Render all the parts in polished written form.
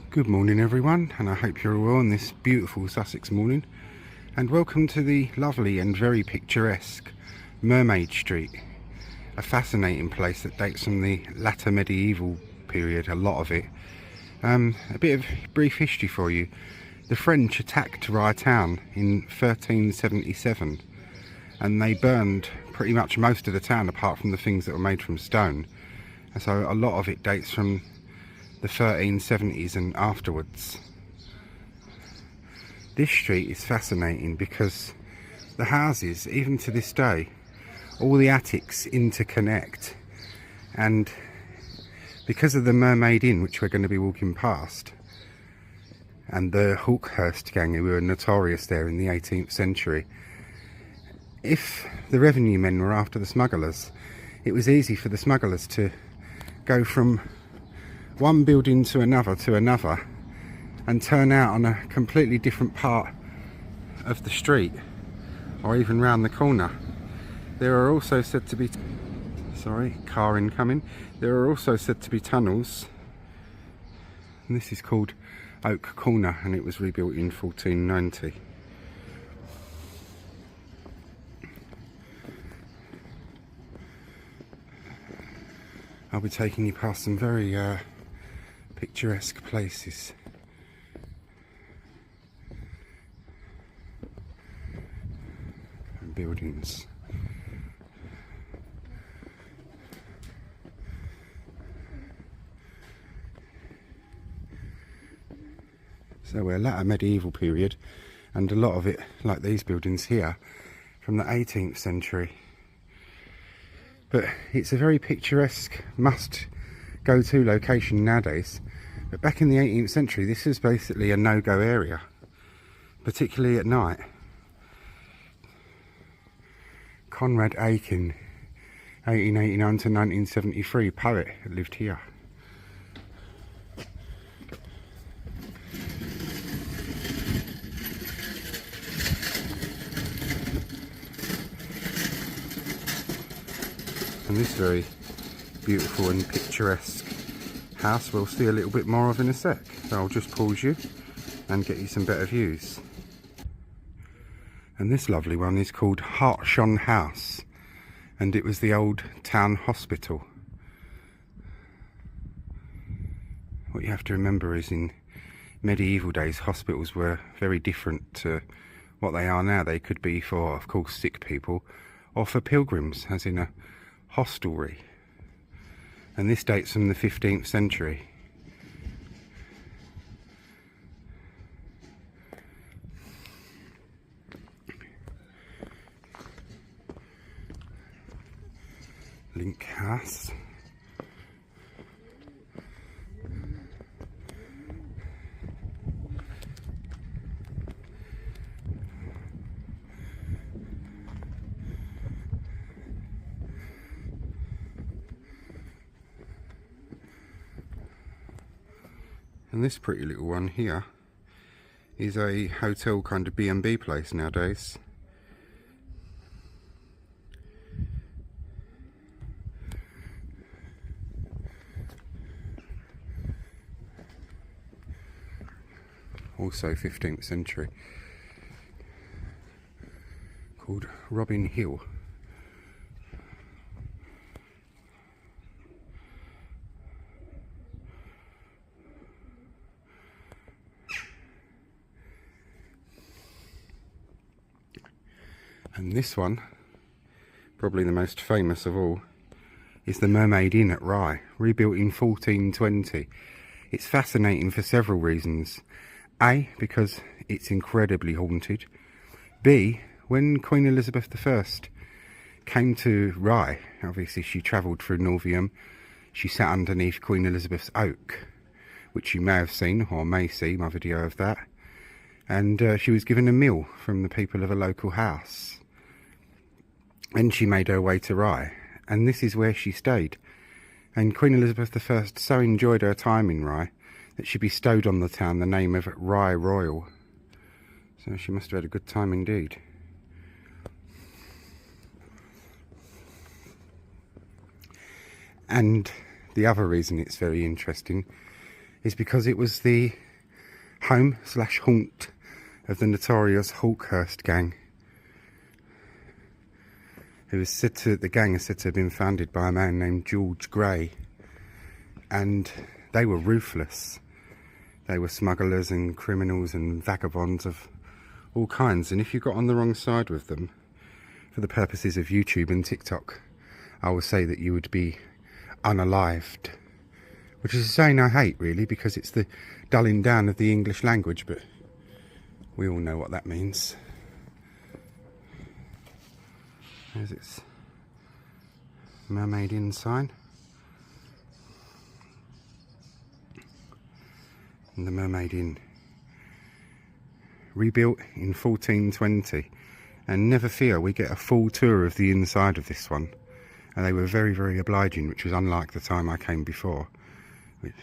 Good morning everyone, and I hope you're all well on this beautiful Sussex morning, and welcome to the lovely and very picturesque Mermaid Street, a fascinating place that dates from the latter medieval period, a lot of it. A bit of brief history for you. The French attacked Rye town in 1377 and they burned pretty much most of the town apart from the things that were made from stone, and so a lot of it dates from the 1370s and afterwards. This street is fascinating because the houses, even to this day, all the attics interconnect, and because of the Mermaid Inn, which we're going to be walking past, and the Hawkhurst gang, who were notorious there in the 18th century, if the revenue men were after the smugglers, it was easy for the smugglers to go from one building to another and turn out on a completely different part of the street, or even round the corner. There are also said to be, car incoming. There are also said to be tunnels, and this is called Oak Corner, and it was rebuilt in 1490. I'll be taking you past some very picturesque places. And buildings. So we're latter medieval period, and a lot of it, like these buildings here, from the 18th century. But it's a very picturesque, must go to location nowadays. But back in the 18th century, this was basically a no-go area, particularly at night. Conrad Aiken, 1889 to 1973, poet, lived here. And this very beautiful and picturesque house we'll see a little bit more of in a sec, so I'll just pause you and get you some better views. And this lovely one is called Hartshorn House, and it was the old town hospital. What you have to remember is, in medieval days, hospitals were very different to what they are now. They could be for, of course, sick people, or for pilgrims, as in a hostelry. And this dates from the 15th century. Link House. And this pretty little one here is a hotel kind of B&B place nowadays. Also 15th century, called Robin Hill. And this one, probably the most famous of all, is the Mermaid Inn at Rye, rebuilt in 1420. It's fascinating for several reasons. A, because it's incredibly haunted. B, when Queen Elizabeth I came to Rye, obviously she travelled through Norvium, she sat underneath Queen Elizabeth's oak, which you may have seen, or may see my video of that, and she was given a meal from the people of a local house. And she made her way to Rye, and this is where she stayed. And Queen Elizabeth I so enjoyed her time in Rye that she bestowed on the town the name of Rye Royal. So she must have had a good time indeed. And the other reason it's very interesting is because it was the home slash haunt of the notorious Hawkhurst gang, who is said to, the gang is said to have been founded by a man named George Gray, and they were ruthless. They were smugglers and criminals and vagabonds of all kinds, and if you got on the wrong side with them, for the purposes of YouTube and TikTok, I will say that you would be unalived, which is a saying I hate, really, because it's the dulling down of the English language, but we all know what that means. There's its Mermaid Inn sign. And the Mermaid Inn, rebuilt in 1420, and never fear, we get a full tour of the inside of this one, and they were very, very obliging, which was unlike the time I came before.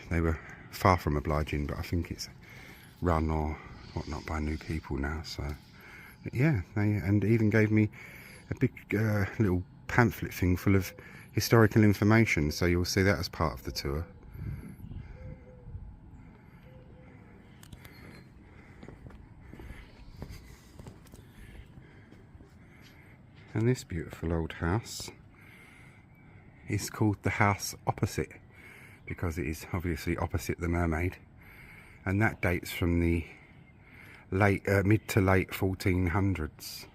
They were far from obliging, but I think it's run or whatnot by new people now. So yeah, and even gave me a big little pamphlet thing full of historical information, so you'll see that as part of the tour. And this beautiful old house is called the house opposite, because it is obviously opposite the Mermaid, and that dates from the mid to late 1400s.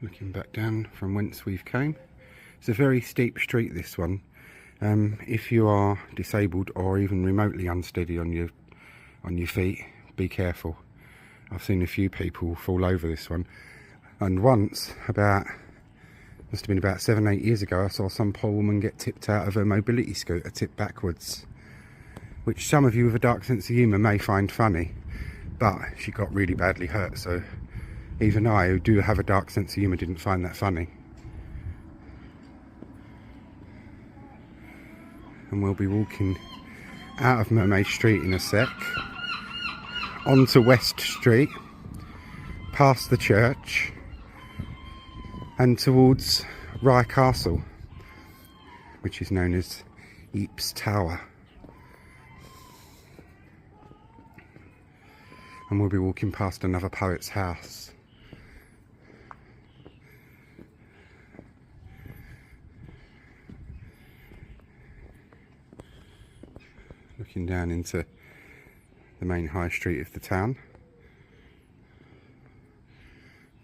Looking back down from whence we've came, it's a very steep street, this one. If you are disabled or even remotely unsteady on your feet, be careful. I've seen a few people fall over this one, and once, must have been about 7-8 years ago, I saw some poor woman get tipped out of her mobility scooter, tipped backwards, which some of you with a dark sense of humour may find funny, but she got really badly hurt, so even I, who do have a dark sense of humour, didn't find that funny. And we'll be walking out of Mermaid Street in a sec, onto West Street, past the church, and towards Rye Castle, which is known as Ypres Tower. And we'll be walking past another poet's house. Looking down into the main high street of the town.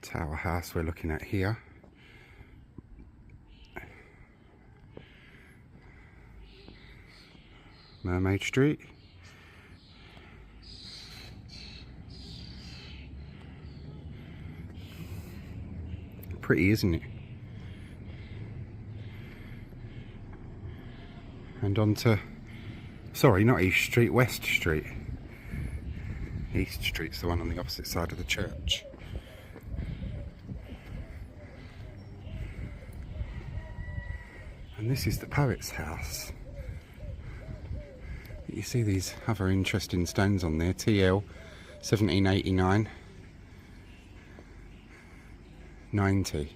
Tower house we're looking at here. Mermaid Street. Pretty, isn't it? And onto, sorry, not East Street, West Street. East Street's the one on the opposite side of the church. And this is the poet's house. You see these other interesting stones on there. TL 1789 90.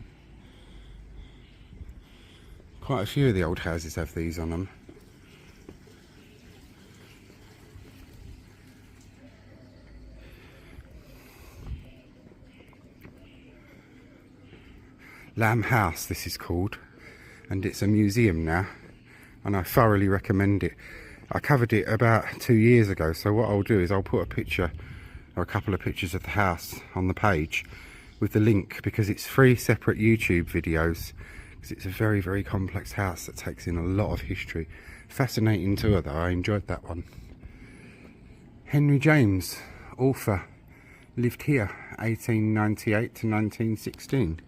Quite a few of the old houses have these on them. Lamb House, this is called, and it's a museum now, and I thoroughly recommend it. I covered it about 2 years ago, so what I'll do is I'll put a picture or a couple of pictures of the house on the page with the link, because it's 3 separate YouTube videos, because it's a very, very complex house that takes in a lot of history. Fascinating tour though, I enjoyed that one. Henry James, author, lived here 1898 to 1916.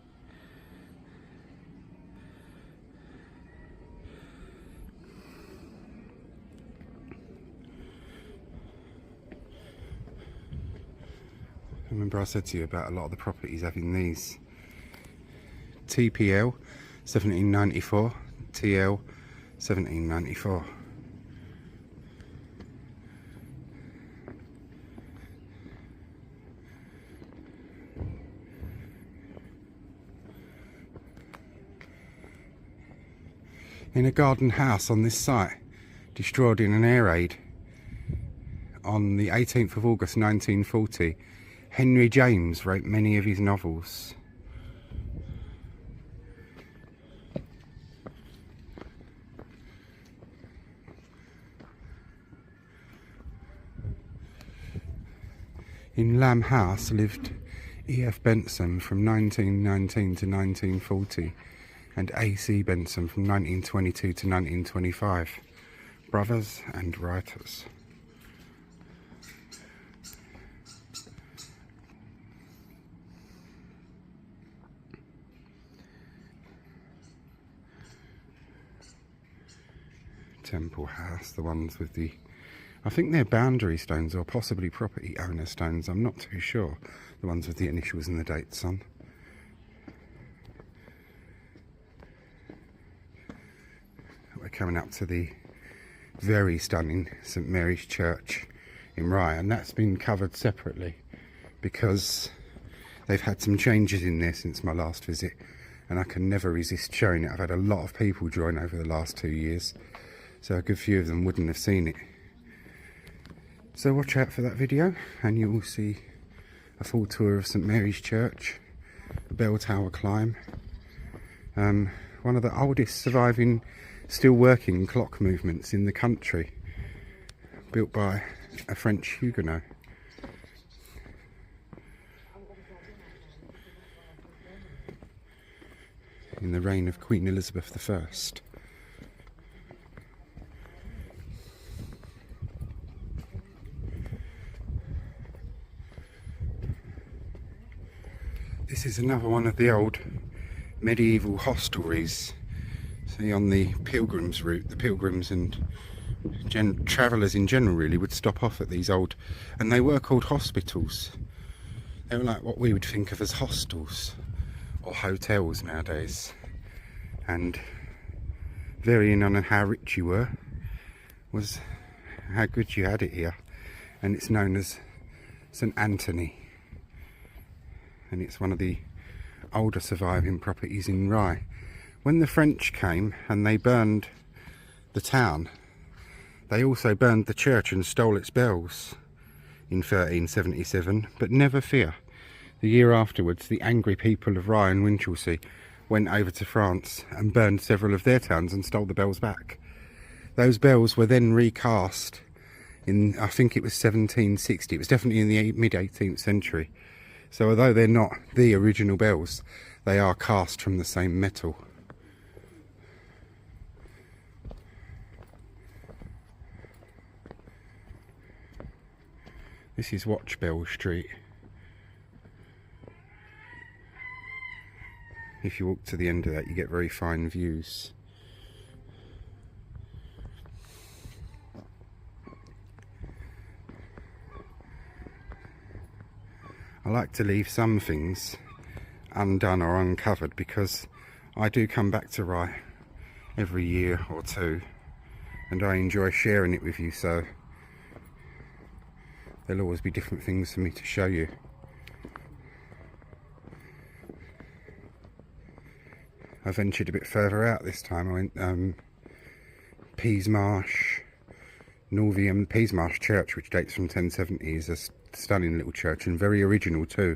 Remember I said to you about a lot of the properties having these. TPL 1794, TL 1794. in a garden house on this site, destroyed in an air raid on the 18th of August 1940. Henry James wrote many of his novels. In Lamb House lived E.F. Benson from 1919 to 1940 and A.C. Benson from 1922 to 1925, brothers and writers. Temple House, the ones with the, I think they're boundary stones or possibly property owner stones, I'm not too sure. The ones with the initials and the dates on. We're coming up to the very stunning St Mary's Church in Rye, and that's been covered separately because they've had some changes in there since my last visit, and I can never resist showing it. I've had a lot of people join over the last 2 years, so a good few of them wouldn't have seen it. So watch out for that video and you will see a full tour of St Mary's Church, the bell tower climb, one of the oldest surviving still working clock movements in the country, built by a French Huguenot. In the reign of Queen Elizabeth I. This is another one of the old medieval hostelries. See, on the pilgrims route, the pilgrims and travellers in general really would stop off at these old, and they were called hospitals. They were like what we would think of as hostels or hotels nowadays, and varying on how rich you were was how good you had it here. And it's known as St Anthony, and it's one of the older surviving properties in Rye. When the French came and they burned the town, they also burned the church and stole its bells in 1377, but never fear, the year afterwards the angry people of Rye and Winchelsea went over to France and burned several of their towns and stole the bells back. Those bells were then recast in, I think it was 1760, it was definitely in the mid-18th century. So although they're not the original bells, they are cast from the same metal. This is Watchbell Street. If you walk to the end of that, you get very fine views. I like to leave some things undone or uncovered because I do come back to Rye every year or two and I enjoy sharing it with you, so there'll always be different things for me to show you. I ventured a bit further out this time. I went Peasmarsh, Norvium. Peasmarsh Church, which dates from 1070, is a stunning little church and very original too.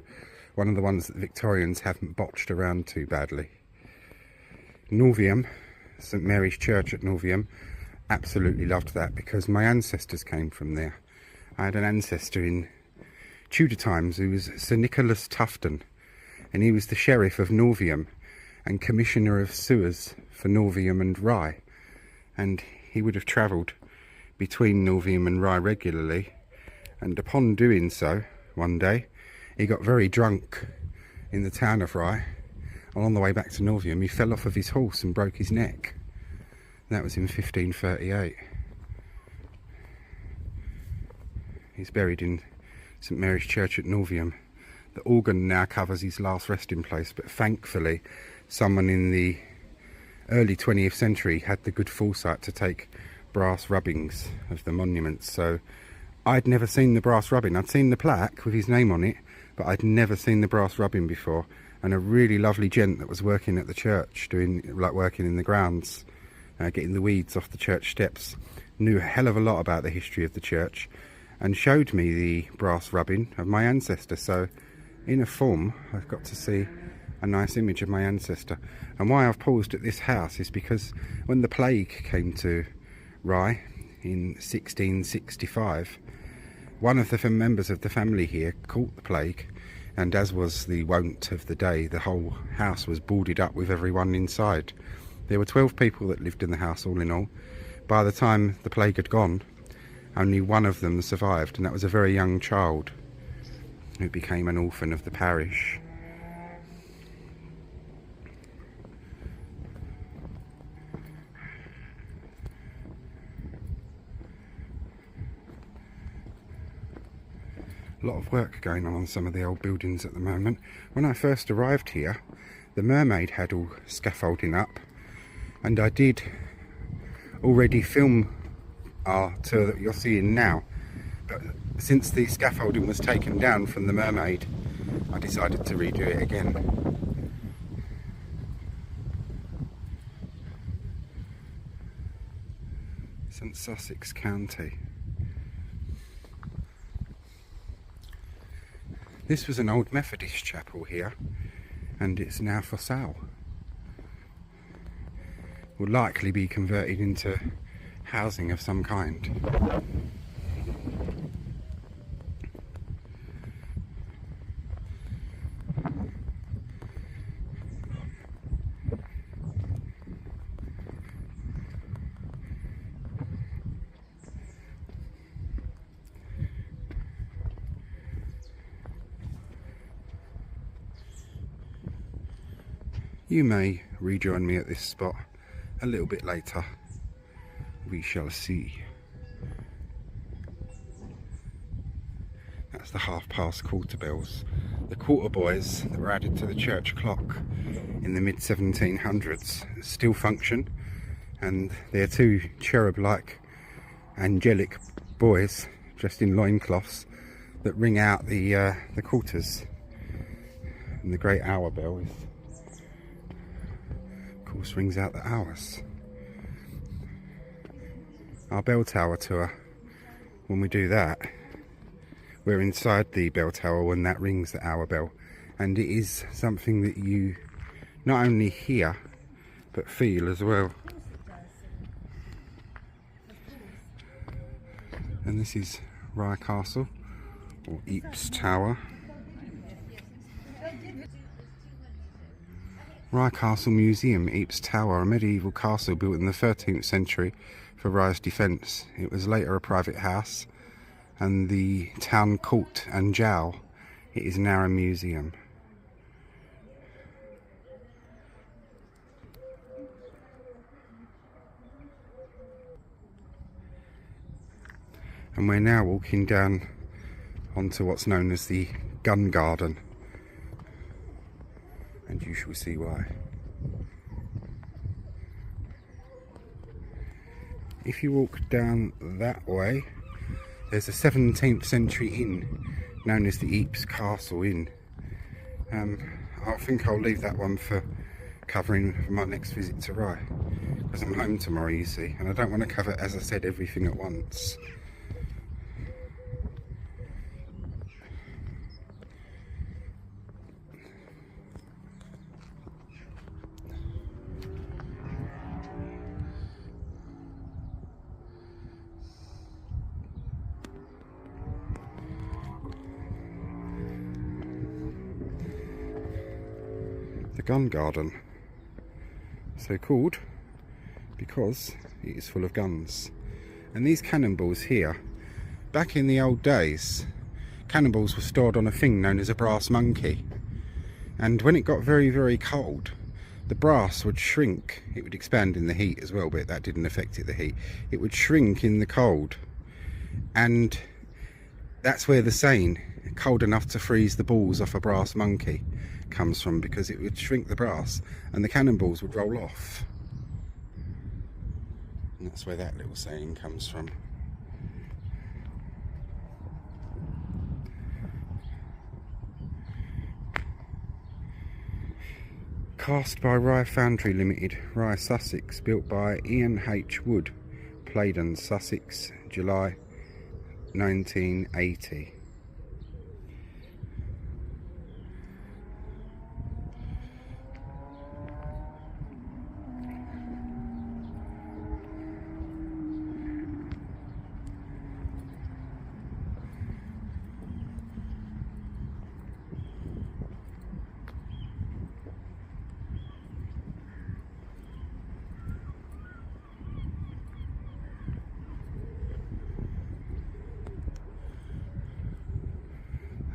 One of the ones that the Victorians haven't botched around too badly. Norvium, St Mary's Church at Norvium, absolutely loved that because my ancestors came from there. I had an ancestor in Tudor times who was Sir Nicholas Tufton, and he was the sheriff of Norvium and commissioner of sewers for Norvium and Rye, and he would have travelled between Norvium and Rye regularly, and upon doing so one day he got very drunk in the town of Rye, and on the way back to Norvium he fell off of his horse and broke his neck. That was in 1538. He's buried in St Mary's Church at Norvium. The organ now covers his last resting place, but thankfully someone in the early 20th century had the good foresight to take brass rubbings of the monuments. So I'd never seen the brass rubbing. I'd seen the plaque with his name on it, but I'd never seen the brass rubbing before. And a really lovely gent that was working at the church, working in the grounds, getting the weeds off the church steps, knew a hell of a lot about the history of the church, and showed me the brass rubbing of my ancestor. So in a form, I've got to see a nice image of my ancestor. And why I've paused at this house is because when the plague came to Rye in 1665, one of the members of the family here caught the plague, and as was the wont of the day, the whole house was boarded up with everyone inside. There were 12 people that lived in the house all in all. By the time the plague had gone, only one of them survived, and that was a very young child who became an orphan of the parish. A lot of work going on some of the old buildings at the moment. When I first arrived here, the Mermaid had all scaffolding up, and I did already film our tour that you're seeing now, but since the scaffolding was taken down from the Mermaid, I decided to redo it again. St Sussex County. This was an old Methodist chapel here, and it's now for sale. Will likely be converted into housing of some kind. You may rejoin me at this spot a little bit later. We shall see. That's the quarter bells. The quarter boys that were added to the church clock in the mid 1700s still function, and they're two cherub-like angelic boys dressed in loincloths that ring out the quarters. And the great hour bell is, of course, rings out the hours. Our bell tower tour, when we do that, we're inside the bell tower when that rings the hour bell, and it is something that you not only hear but feel as well. And this is Rye Castle, or Ypres Tower. Rye Castle Museum, Ypres Tower, a medieval castle built in the 13th century for Rye's defence. It was later a private house, and the town court and jowl. It is now a museum. And we're now walking down onto what's known as the Gun Garden, and you shall see why. If you walk down that way, there's a 17th century inn known as the Ypres Castle Inn. I think I'll leave that one for covering for my next visit to Rye, because I'm home tomorrow, you see, and I don't want to cover, as I said, everything at once. The gun garden, so called because it is full of guns. And these cannonballs here, back in the old days, cannonballs were stored on a thing known as a brass monkey, and when it got very, very cold, the brass would shrink. It would expand in the heat as well, but that didn't affect it, the heat. It would shrink in the cold, and that's where the saying, cold enough to freeze the balls off a brass monkey, comes from, because it would shrink the brass and the cannonballs would roll off. And that's where that little saying comes from. Cast by Rye Foundry Limited, Rye, Sussex. Built by Ian H. Wood, Playdon, Sussex, July 1980.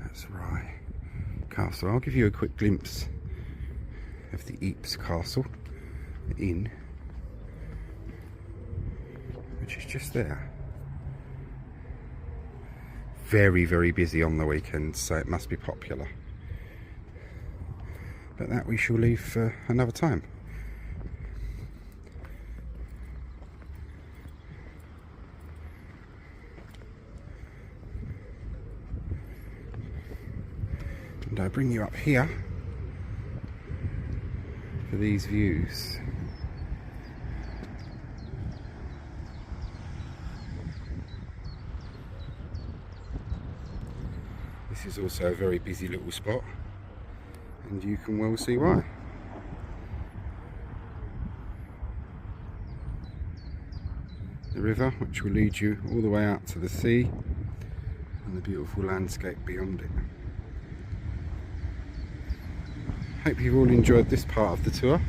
That's Rye Castle. I'll give you a quick glimpse of the Ypres Castle Inn, which is just there. Very, very busy on the weekends, so it must be popular. But that we shall leave for another time. And I bring you up here for these views. This is also a very busy little spot, and you can well see why. The river, which will lead you all the way out to the sea, and the beautiful landscape beyond it. Hope you've all enjoyed this part of the tour.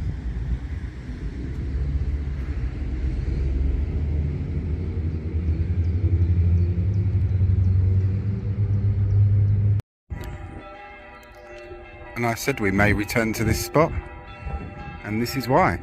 And I said we may return to this spot, and this is why.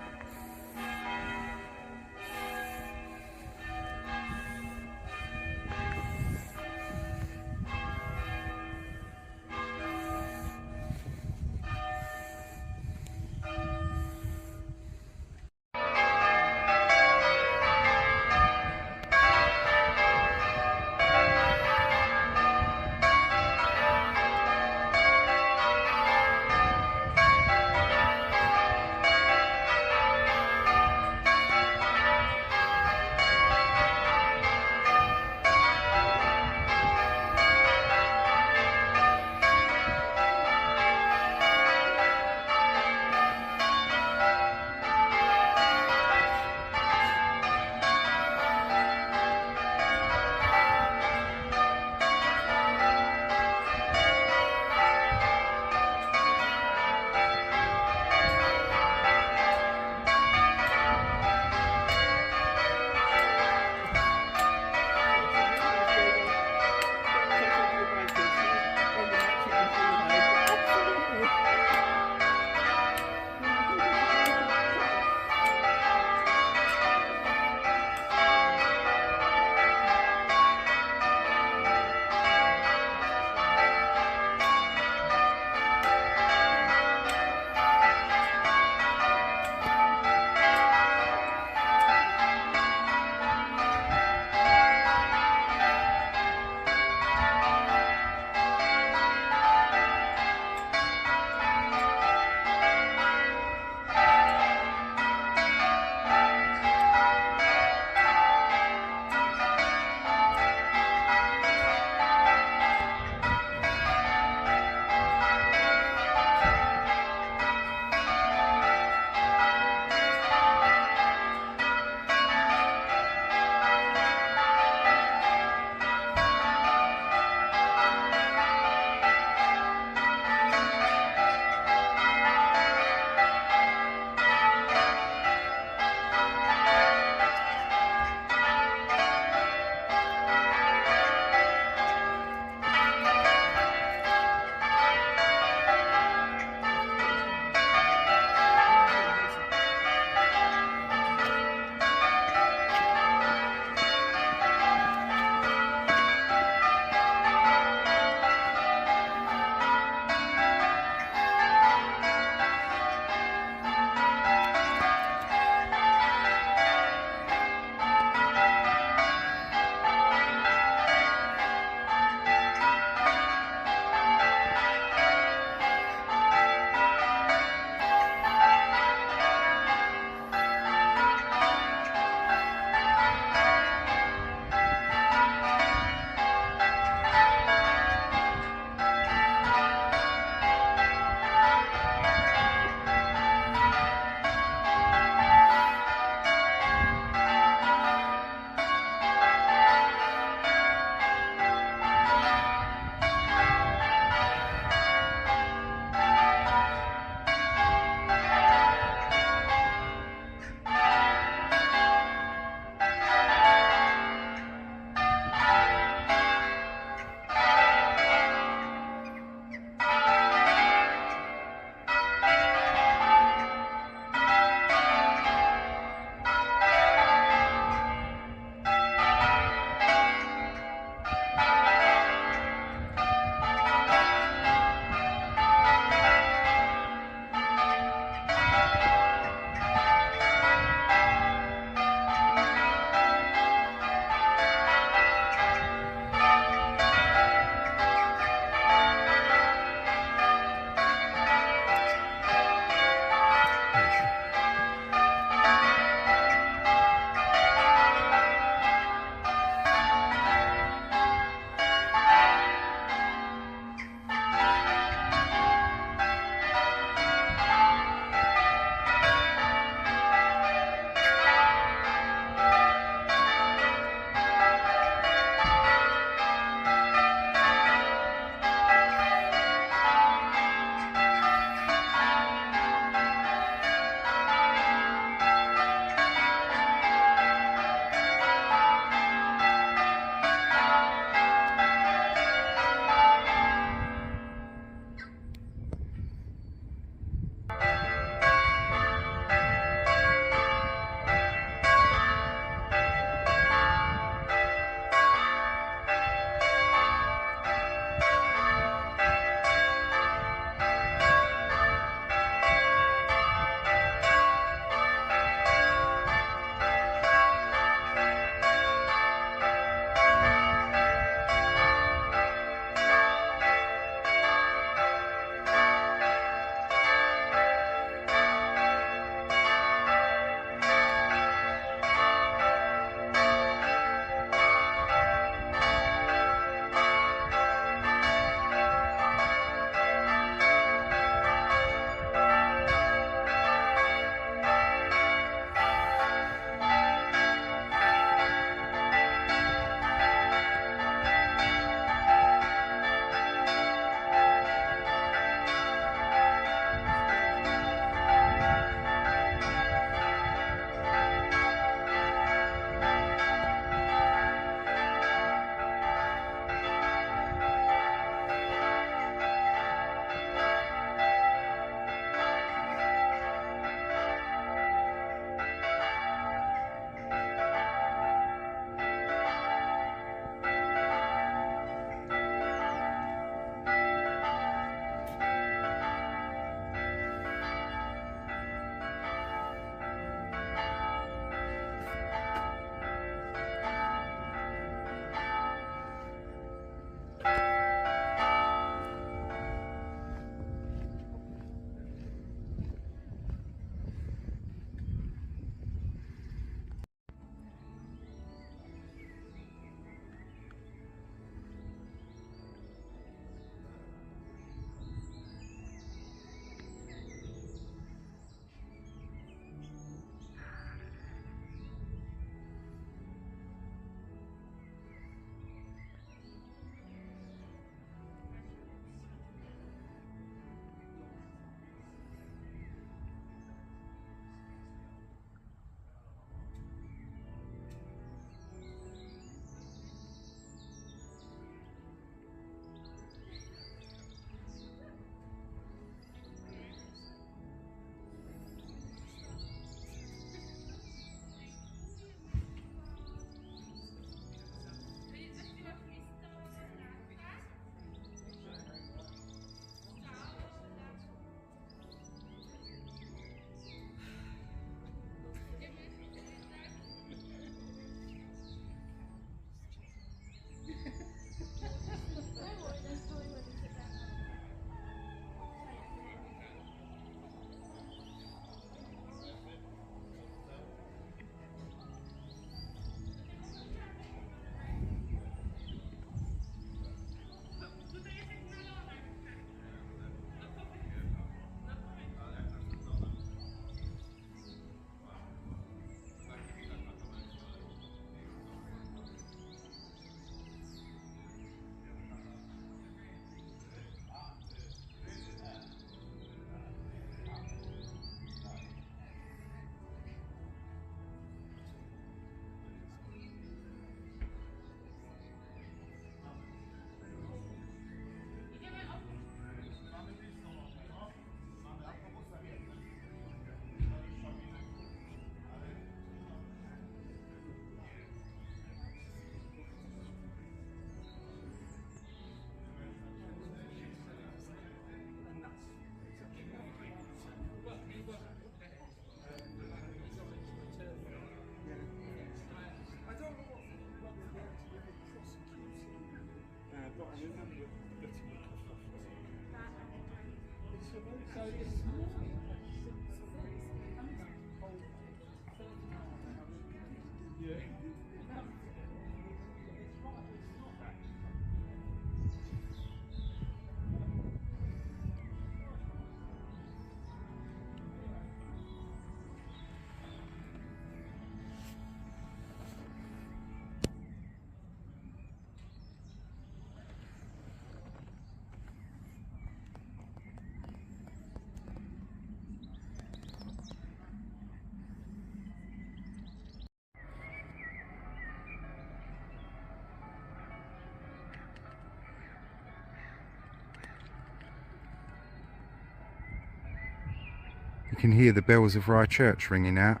You can hear the bells of Rye Church ringing out.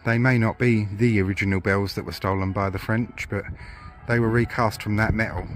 They may not be the original bells that were stolen by the French, but they were recast from that metal.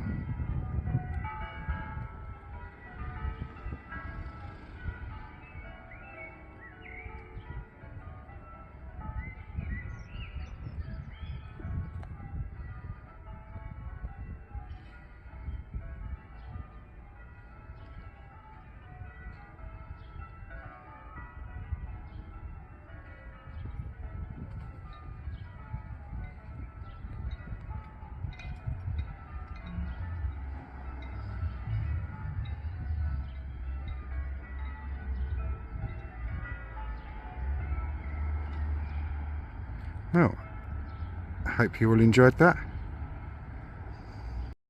Well, I hope you all enjoyed that.